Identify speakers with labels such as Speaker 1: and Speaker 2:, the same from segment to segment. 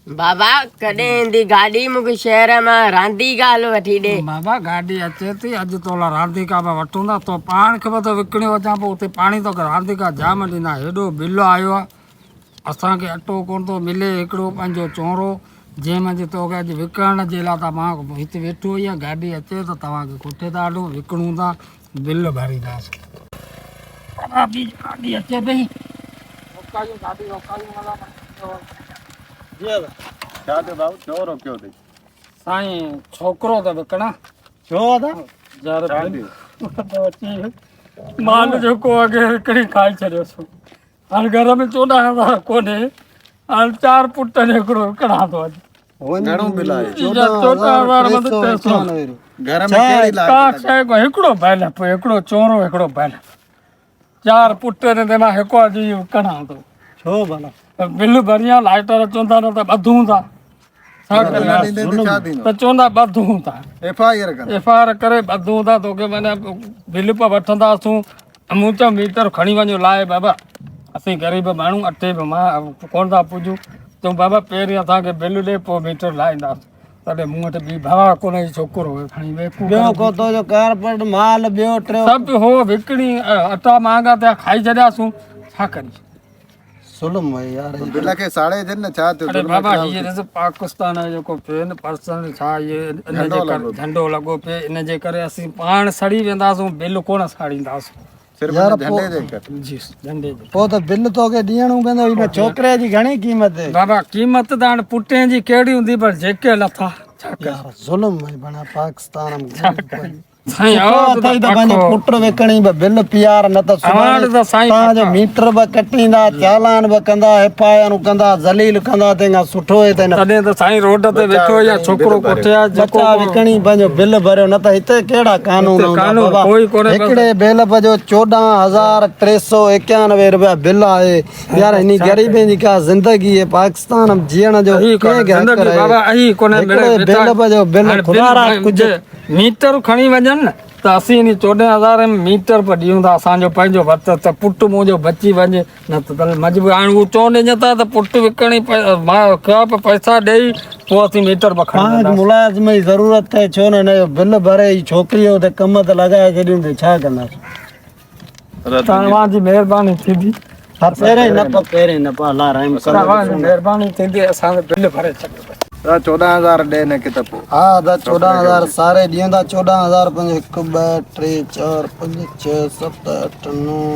Speaker 1: बाबा कॾहिं ईंदी गाॾी मूंखे शहर मां रांदीका हल वठी ॾे।
Speaker 2: बाबा गाॾी अचे थी अॼु तोला रांदीका में वठूं था तो पाण खे तो विकिणी वञा पोइ उते पाणी तो रांदीका जाम ॾींदा हेॾो बिल आयो आहे असांखे अटो कोन थो मिले हिकिड़ो पंहिंजो चोरो जंहिंमें तोखे अॼु विकिणण जे लाइ त मां हिते वेठो हुई गाॾी अचे त तव्हांखे कोठे था ॾियूं विकिणूं था बिल भरींदासीं। गाॾी अचे पई रोकायूं गाॾी रोकायूं
Speaker 3: छा थियो भाऊ छो रोकियो अथई?
Speaker 2: साईं छोकिरो त विकिणा
Speaker 3: छो था
Speaker 2: यार माल जेको अॻे विकिणी खाई छॾियोसि हाणे घर में 14,000 कोन्हे हाणे 4 पुट ने हिकिड़ो विकिणा थो अॼु
Speaker 3: घणो बिल आहे?
Speaker 2: 14,000
Speaker 3: घर में कहिड़ी लाइट
Speaker 2: हिकिड़ो बैल हिकिड़ो चोरो हिकिड़ो बैल 4 पुट ने मां हिकु अॼु विकिणा थो
Speaker 3: छो भला
Speaker 2: बिल भरिया लाइटर चवंदा न त ॿधूं था छा
Speaker 3: त
Speaker 2: चवंदा ॿधूं था
Speaker 3: FIR
Speaker 2: करे ॿधूं था तोखे माना बिल पिया वठंदासूं मूं चयो मीटर खणी वञो लाइ बाबा असीं ग़रीब माण्हू अटे बि मां कोन था पुॼूं तूं बाबा पहिरीं असांखे बिल ॾे पोइ मीटर लाहींदासीं तॾहिं मूं वटि ॿी भाउ कोन छोकिरो खणी सभु हो विकिणी अटा महांगा थिया खाई छॾियासीं छा करी
Speaker 3: बिल खे साड़े जन न छा थियो?
Speaker 2: अरे बाबा ये ॾिस पाकिस्तान जो जेको पियो न पर्सन छा ये झंडो लॻो पियो इन जे करे असीं पाण सड़ी वेंदासूं बिल कोन साड़ींदासूं
Speaker 3: सिर्फ झंडे जे करे
Speaker 2: जी झंडे जो
Speaker 4: पोइ त बिल तोखे ॾियणो पवंदो हिन छोकिरे जी घणी क़ीमत आहे
Speaker 2: बाबा क़ीमत त हाणे पुटे जी कहिड़ी हूंदी पर जेके लथा छा
Speaker 4: यार ज़ुल्म आहे बणा पाकिस्तान में
Speaker 2: साईं
Speaker 4: पुट विकणी बिल पीआर न त तव्हांजो मीटर बि कटींदा चालान बि कंदा FIR कंदा ज़लील कंदा तंहिंखां सुठो आहे
Speaker 2: तॾहिं त साईं रोड ते वेठो या छोकिरो कोठिया
Speaker 4: बच्चा विकणी पंहिंजो बिल भरियो न त हिते कहिड़ा कानून हिकिड़े बिल जो 14,391 रुपया बिल आहे यार हिन ग़रीबी जी का ज़िंदगी आहे पाकिस्तान में जीअण जो बिल खुदा कुझु
Speaker 2: मीटर खणी वञनि न त असीं इन 14,000 में मीटर पर ॾियूं था असांजो पंहिंजो वत त पुटु मुंहिंजो बची वञे न त मजबूर हाणे उहो चवनि था त पुटु विकिणी पैसा ॾेई पोइ असीं मीटर पर खणी
Speaker 4: मुलाज़िम जी ज़रूरत आहे छो न हिनजो बिल भरे कमु ते लॻाए छॾियूं त छा कंदासीं
Speaker 2: तव्हांजी महिरबानी थींदी महिरबानी थींदी असांजो बिल भरे छॾियो
Speaker 3: 14,000 ॾे न कि त पोइ
Speaker 4: हा त 14,000 सारे ॾींहं था 14,000 1 2 3 4 5 6 7 8 9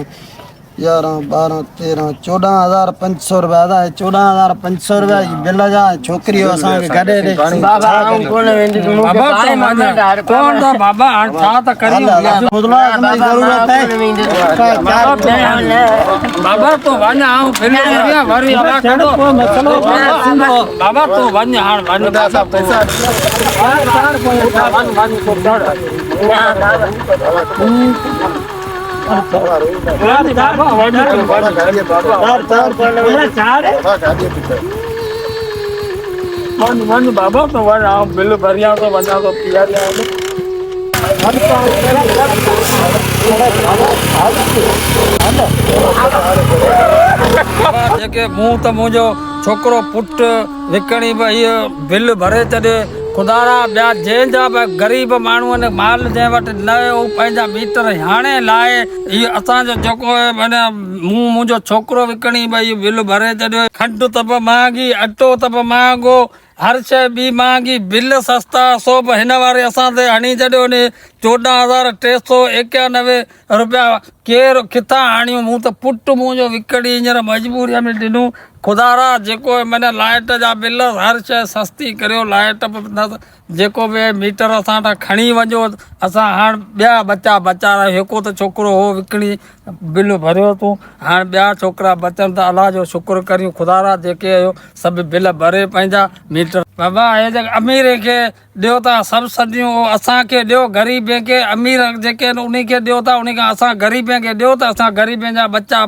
Speaker 4: 11 12 13 14,500 रुपया था 14,500 रुपया बिल जा छोकिरी असांखे गॾे ॾे
Speaker 1: बाबा कोन वेंदी
Speaker 2: कोन था बाबा हाणे छा त करियूं बाबा तूं वञ आऊं फिरी वरी बाबा तूं वञ हाणे वञ बाबा तो वञ आऊं बिल भरियां तो वञा तो पिया जेके मूं त मुंहिंजो छोकिरो पुट विकिणी भई बिल भरे छॾे ख़ुदा ॿिया जंहिं जा बि ग़रीब माण्हू आहिनि माल जंहिं वटि न हू पंहिंजा मीटर हाणे लाहे इहो असांजो जेको माना मुंहिंजो छोकिरो विकिणी भई बिल भरे छॾियो खंडु त बि महांगी अटो त बि महांगो हर शइ ॿी महांगी बिल सस्ता सो बि हिन वारे असां ते हणी छॾियो ने 14,391 रुपया केरु किथां आणियूं मूं त पुटु मुंहिंजो विकिणी हींअर मजबूरीअ में ॾिनूं ख़ुदा जेको माना लाइट जा बिल हर शइ सस्ती करियो लाइट बि न जेको बि मीटर असां वटां खणी वञो असां हाणे ॿिया बचा हिकु त छोकिरो हो विकिणी बिल भरियो तूं हाणे ॿिया छोकिरा बचनि था अलाह जो शुक्र करियूं ख़ुदा जेके सभु बिल भरे पंहिंजा मीटर बाबा हे जेके अमीर खे ॾियो था सब्सिडियूं असांखे ॾियो ग़रीब खे अमीर जेके आहिनि उन खे ॾियो था उन खां असां ग़रीब खे ॾियो त असां ग़रीब जा बच्चा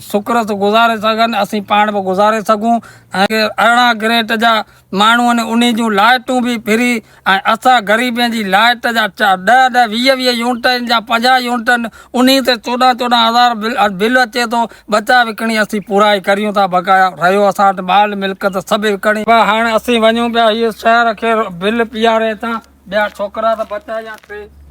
Speaker 2: सुकरत गुज़ारे सघनि असीं पाण बि गुज़ारे सघूं ऐं 18 ग्रेड जा माण्हू आहिनि उन जूं लाइटूं बि फ्री ऐं असां ग़रीब जी लाइट जा 10-10 20-20 यूनिट आहिनि जा 50 यूनिट आहिनि उन ते 14-14 हज़ार बिल अचे थो बच्चा विकिणी असीं पूराई करियूं था बकाया रहियो असां वटि माल मिल्कत सभु विकिणी हाणे असीं वञूं पिया हीअ शहर खे बिल पीआरे था ॿिया छोकिरा त बचा या 3